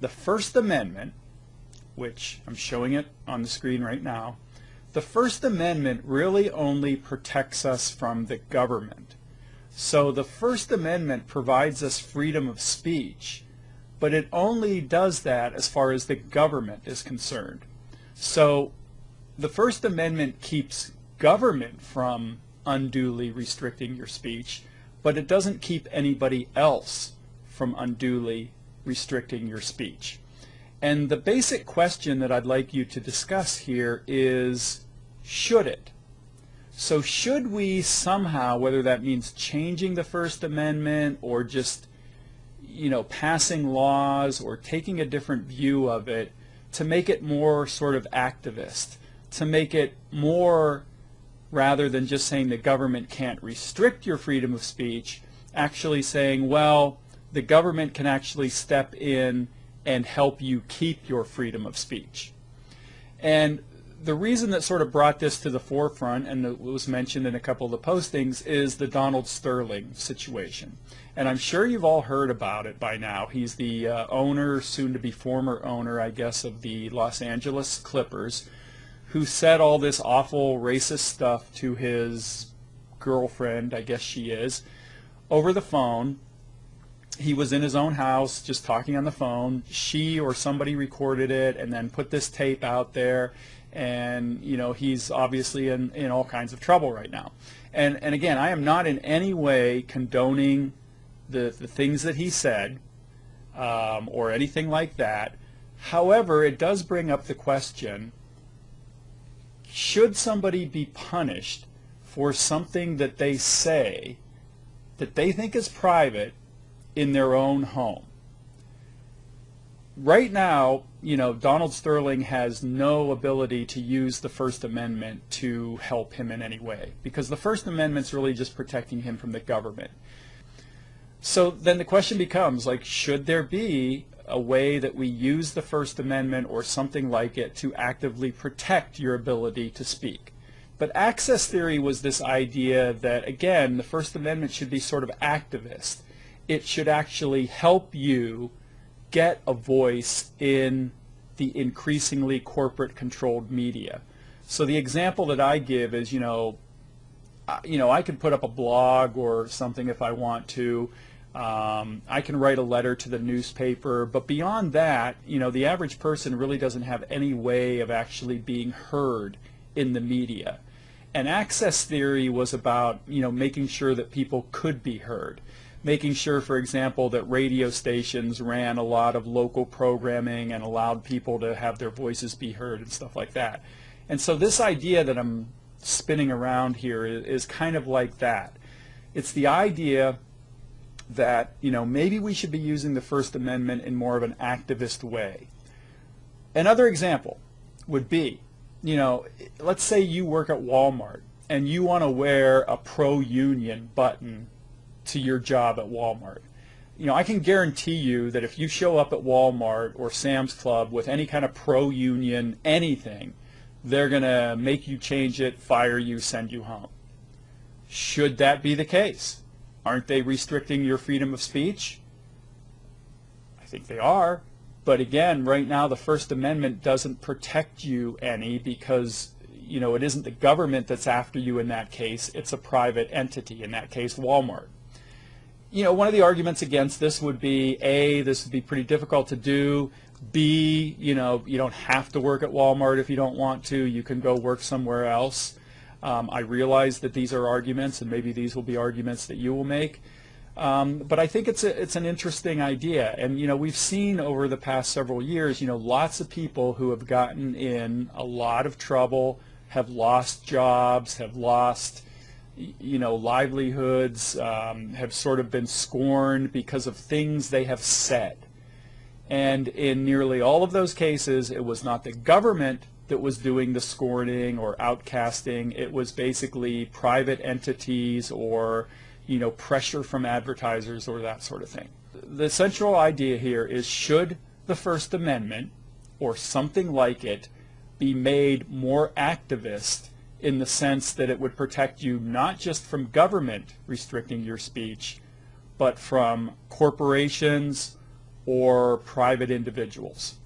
the First Amendment, which I'm showing it on the screen right now, the First Amendment really only protects us from the government. So the First Amendment provides us freedom of speech, but it only does that as far as the government is concerned. So the First Amendment keeps government from unduly restricting your speech, but it doesn't keep anybody else from unduly restricting your speech. And the basic question that I'd like you to discuss here is, should it? So should we somehow, whether that means changing the First Amendment or just, passing laws or taking a different view of it to make it more sort of activist, to make it more, rather than just saying the government can't restrict your freedom of speech, actually saying, well, the government can actually step in and help you keep your freedom of speech. And the reason that sort of brought this to the forefront, and it was mentioned in a couple of the postings, is the Donald Sterling situation. And I'm sure you've all heard about it by now. He's the owner, soon to be former owner, I guess, of the Los Angeles Clippers, who said all this awful racist stuff to his girlfriend, I guess she is, over the phone. He was in his own house just talking on the phone. She or somebody recorded it and then put this tape out there, and he's obviously in all kinds of trouble right now. And again, I am not in any way condoning the things that he said or anything like that. However, it does bring up the question, should somebody be punished for something that they say that they think is private in their own home? Right now, Donald Sterling has no ability to use the First Amendment to help him in any way, because the First Amendment's really just protecting him from the government. So then the question becomes, should there be a way that we use the First Amendment or something like it to actively protect your ability to speak? But access theory was this idea that, again, the First Amendment should be sort of activist. It should actually help you get a voice in the increasingly corporate-controlled media. So the example that I give is, I can put up a blog or something if I want to. I can write a letter to the newspaper, but beyond that, the average person really doesn't have any way of actually being heard in the media. And access theory was about, making sure that people could be heard. Making sure, for example, that radio stations ran a lot of local programming and allowed people to have their voices be heard and stuff like that. And so this idea that I'm spinning around here is kind of like that. It's the idea that, maybe we should be using the First Amendment in more of an activist way. Another example would be, let's say you work at Walmart and you want to wear a pro-union button to your job at Walmart. I can guarantee you that if you show up at Walmart or Sam's Club with any kind of pro-union anything, they're going to make you change it, fire you, send you home. Should that be the case? Aren't they restricting your freedom of speech? I think they are. But again, right now the First Amendment doesn't protect you any, because it isn't the government that's after you in that case. It's a private entity, in that case Walmart. One of the arguments against this would be, A, this would be pretty difficult to do. B, you don't have to work at Walmart if you don't want to. You can go work somewhere else. I realize that these are arguments, and maybe these will be arguments that you will make. But I think it's an interesting idea. And, we've seen over the past several years, lots of people who have gotten in a lot of trouble, have lost jobs, have lost livelihoods, have sort of been scorned because of things they have said. And in nearly all of those cases, it was not the government that was doing the scorning or outcasting. It was basically private entities or, pressure from advertisers or that sort of thing. The central idea here is, should the First Amendment or something like it be made more activist, in the sense that it would protect you not just from government restricting your speech, but from corporations or private individuals.